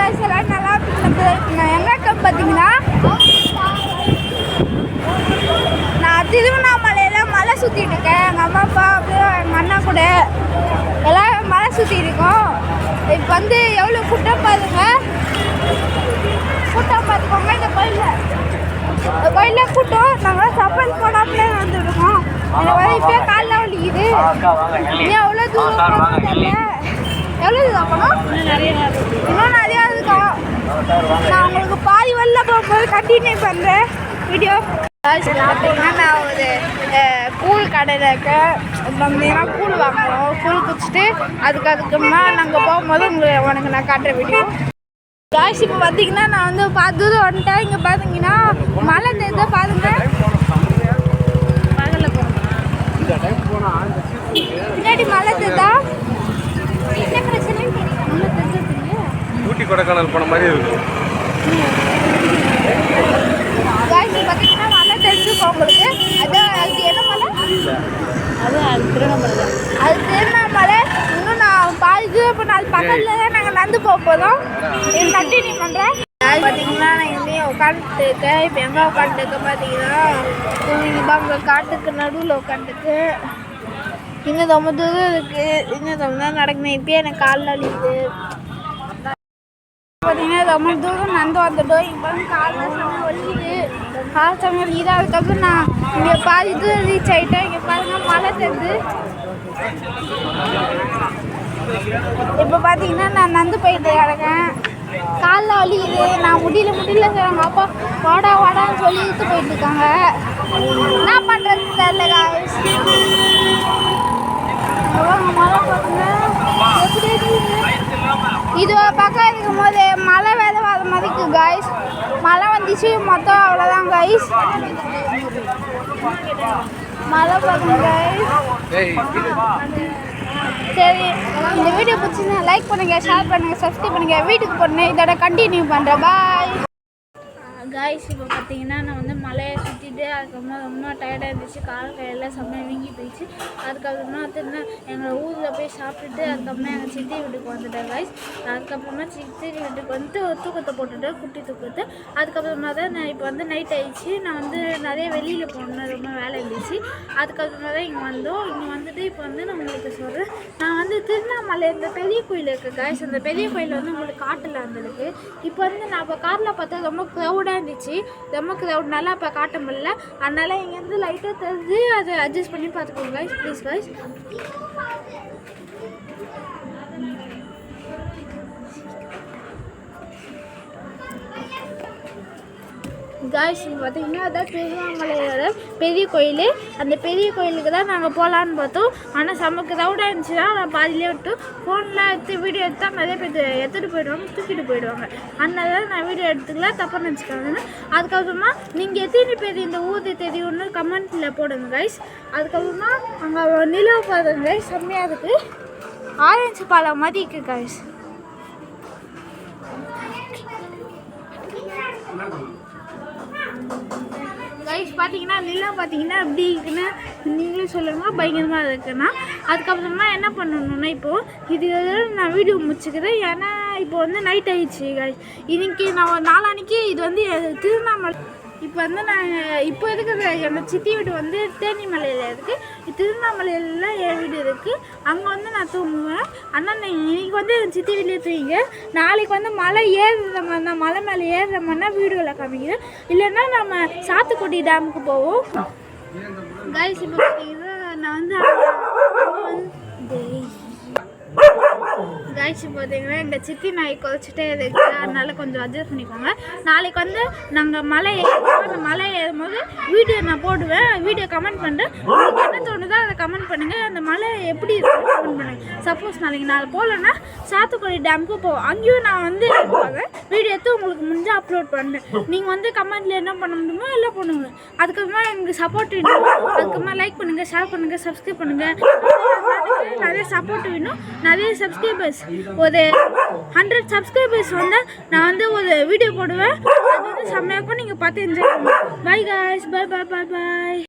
Guys எல்லாம் நல்லா நான் எங்கே இருக்கேன் பார்த்தீங்கன்னா நான் திருவண்ணாமலையில் மலை சுற்றிட்டு இருக்கேன். எங்கள் அம்மா அப்பா அப்படியே எங்கள் அண்ணா கூட எல்லாம் மலை சுற்றி இருக்கோம். இப்போ வந்து எவ்வளோ கூட்டம் பாருங்க, கூட்டம் பார்த்துக்கோங்க. இந்த கோயிலில் கூட்டம் நாங்கள் சப்பல் போடாமலே வந்துருக்கோம். எனக்கு வந்து இப்போ காலில் வலிக்குது. இன்னும் எவ்வளோ தூரம் தெரியல. எவ்வளோ தூரம் போகணும்? இன்னும் நிறையா இருக்கும். நான் உங்களுக்கு பாதி வரல போகும்போது கண்டினியூ பண்ணுறேன் வீடியோ. பார்த்தீங்கன்னா நான் ஒரு கூழ் கடையில் இருக்கேன். கூழ் வாங்குறோம். கூழ் குடிச்சிட்டு அதுக்கப்புறமா நாங்கள் போகும்போது உனக்கு நான் காட்டுற வீடியோ. காய்ஸ் இப்போ பார்த்தீங்கன்னா நான் வந்து தூரம் வந்துட்டேன். இங்கே பார்த்தீங்கன்னா மழை தெரிஞ்சா பாருங்க. பின்னாடி மழை தெரிஞ்சா என்ன பிரச்சனைன்னு தெரியும். மழை தெரிஞ்சா ஊட்டி கொடைக்கானல் போன மாதிரி இருக்கு. காய்ஸ் பார்த்தீங்கன்னா மழை தெரிஞ்சுக்கோ உங்களுக்கு. அது என்ன மலை? அது திருவண்ணாமலை. அது திருவண்ணாமலை. இன்னும் நான் பாதி இப்போ நாலு பக்கத்தில் தான் நாங்கள் நடந்து போக போதும். இது கண்டினியூ பண்ணுறேன். பார்த்தீங்கன்னா நான் எங்கேயே உட்காந்துட்டு இருக்கேன். இப்போ எங்கே உட்காந்துருக்கேன் பார்த்தீங்கன்னா இங்கே காட்டுக்கு நடுவில் உட்காந்துருக்கு. இன்னும் ரொம்ப தூரம் இருக்குது. இன்னும் ரொம்ப தான் நடக்கணும். இப்போயே எனக்கு காலில் வலிக்குது. பார்த்தீங்கன்னா ரொம்ப தூரம் நடந்து வந்துட்டோம். இப்போ வந்து காலில் சமையல் வலிக்குது. கால் சமையல் வலிக்குது. அதுக்கப்புறம் நான் இங்கே பாதி தூரம் ரீச் ஆகிட்டேன். இங்கே பாருங்கள் மழை தெரியுது. இப்போ பார்த்தீங்கன்னா நான் நடந்து போயிட்டு கிடக்கேன். காலில் வலிக்குது. நான் முடியல சொல்லுவாங்க. அப்பா வாடான்னு சொல்லி இழுத்து போயிட்டு இருக்காங்க. என்ன பண்ணுறது தெரியல காய்ஸ். மழை பார்த்துங்க எப்படி இருக்குது. இது ஒரு பக்கம் இருக்கும் போது மழை வேலை வர மாதிரி இருக்குது காய்ஸ். மழை வந்துச்சு மொத்தம் அவ்வளோதான் காய்ஸ். மழை பார்த்துங்க காய்ஸ். சரி, இந்த வீடியோ பிடிச்சிருந்தா லைக் பண்ணுங்கள், ஷேர் பண்ணுங்கள், சப்ஸ்கிரைப் பண்ணுங்கள். வீட்டுக்கு போனேன் இதோட கண்டினியூ பண்ணுறேன். Bye guys. இப்போ பார்த்தீங்கன்னா நான் வந்து மலையை சுற்றிட்டு அதுக்கப்புறமா ரொம்ப டயர்டாக இருந்துச்சு. கையெல்லாம் செம்மையாக வீங்கி போயிடுச்சு. அதுக்கப்புறமா திரும்ப எங்கள் ஊரில் போய் சாப்பிட்டுட்டு அதுக்கப்புறமா எங்கள் சித்தி வீட்டுக்கு வந்துட்டேன் காய்ஸ். அதுக்கப்புறமா சித்தி வீட்டுக்கு வந்து தூக்கத்தை போட்டுட்டேன், குட்டி தூக்கத்தை. அதுக்கப்புறமா தான் நான் இப்போ வந்து நைட் ஆகிடுச்சு. நான் வந்து நிறைய வெளியில் போகணுன்னு ரொம்ப வேலை இருந்துச்சு. அதுக்கப்புறமா தான் இங்கே வந்தோம். இங்கே வந்துட்டு இப்போ வந்து நான் உங்களுக்கு சொல்கிறேன். நான் வந்து திருவண்ணாமலை இந்த பெரிய கோயில் இருக்குது காய்ஸ். அந்த பெரிய கோயில் வந்து உங்களுக்கு காட்டில் இருந்திருக்கு. இப்போ வந்து நான் இப்போ காரில் பார்த்தா ரொம்ப க்ரௌடாக இருந்துச்சு. ரொம்ப க்ரௌட்னால இப்போ காட்ட முடியல. அதனால் இங்கேருந்து லைட்டாக தெரிஞ்சு அதை அட்ஜஸ்ட் பண்ணி பார்த்துக்கோங்க காய்ஸ், ப்ளீஸ் காய்ஸ். காய்ஸ் பார்த்தீங்கன்னா அதான் திருவண்ணாமலையோட பெரிய கோயில். அந்த பெரிய கோயிலுக்கு தான் நாங்கள் போகலான்னு பார்த்தோம். ஆனால் செம்ம க்ரௌடாக இருந்துச்சுன்னா நான் பாதியிலே விட்டு ஃபோனில் எடுத்து வீடியோ எடுத்தால் நிறைய பேர் எடுத்துகிட்டு போயிடுவாங்க, தூக்கிட்டு போயிடுவாங்க. அதனால நான் வீடியோ எடுத்துக்கலாம், தப்பாக நினச்சிக்காங்க. அதுக்கப்புறமா நீங்கள் எத்தனை பேர் இந்த ஊர் தெரியும்னு கமெண்ட்டில் போடுங்க காய்ஸ். அதுக்கப்புறமா அங்கே நிலவு பாருங்க காய்ஸ், செம்மையாக இருக்குது. ஆரஞ்சு பாலம் மாதிரி இருக்குது காய்ஸ். கைஸ் பார்த்தீங்கன்னா நிலம் பார்த்தீங்கன்னா எப்படி இருக்குன்னு நீங்களே சொல்லுங்கள். பயங்கரமாக இருக்குன்னா அதுக்கப்புறமா என்ன பண்ணணுன்னா இப்போது இது நான் வீடியோ முடிச்சுக்கிறேன். ஏன்னா இப்போ வந்து நைட் ஆகிடுச்சு கைஸ். இன்னைக்கு நான் நாளான்னைக்கு இது வந்து திருவண்ணாமலை. இப்போ வந்து நான் இப்போ இருக்கிற எங்கள் சித்தி வீடு வந்து தேனிமலையில் இருக்குது. திருவண்ணாமலையில் என் வீடு இருக்குது. அங்கே வந்து நான் தூங்குவேன். ஆனால் நான் இன்றைக்கி வந்து என் சித்தி வீட்லேயே தூங்கிங்க. நாளைக்கு வந்து மலை ஏறுற மாதிரி தான், மலை மேலே ஏறுற மாதிரினா வீடியோவில் காமிக்கிறேன். இல்லைன்னா நம்ம சாத்துக்குடி டேமுக்கு போவோம் கைஸ். இப்போ பார்த்தீங்கன்னா நான் வந்து கைஸ் பார்த்தீங்கன்னா இந்த சித்தி நாய் குறைச்சிட்டே இருக்குது. அதனால கொஞ்சம் அட்ஜஸ்ட் பண்ணிக்கோங்க. நாளைக்கு வந்து நாங்கள் மலை ஏறுவோம். அந்த மலை ஏறும்போது வீடியோ நான் போடுவேன். வீடியோ கமெண்ட் பண்ணுறேன். உங்களுக்கு என்ன தோணுதோ அதை கமெண்ட் பண்ணுங்கள். அந்த மலை எப்படி இருக்குன்னு கமெண்ட் பண்ணுங்கள். சப்போஸ் நாளைக்கு நான் போகலன்னா சாத்துக்குடி டேமுக்கு போவோம். அங்கேயும் நான் வந்து வீடியோ எடுத்து உங்களுக்கு முடிஞ்சால் அப்லோட் பண்ணுறேன். நீங்கள் வந்து கமெண்ட்டில் என்ன பண்ண முடியுமோ எல்லாம் பண்ணுங்க. அதுக்கப்புறமா எனக்கு சப்போர்ட் வேணும். அதுக்கப்புறமா லைக் பண்ணுங்கள், ஷேர் பண்ணுங்கள், சப்ஸ்கிரைப் பண்ணுங்கள். நிறைய சப்போர்ட் வேணும். நிறைய சப்ஸ்கிரைபர்ஸ் ஒரு 100 சப்ஸ்கிரைபர்ஸ் வந்தால் நான் வந்து ஒரு வீடியோ போடுவேன். அது வந்து செம்மையாக இருக்கும். நீங்கள் பார்த்து என்ஜாய் பண்ணுங்கள். Bye guys, bye bye bye பாய்.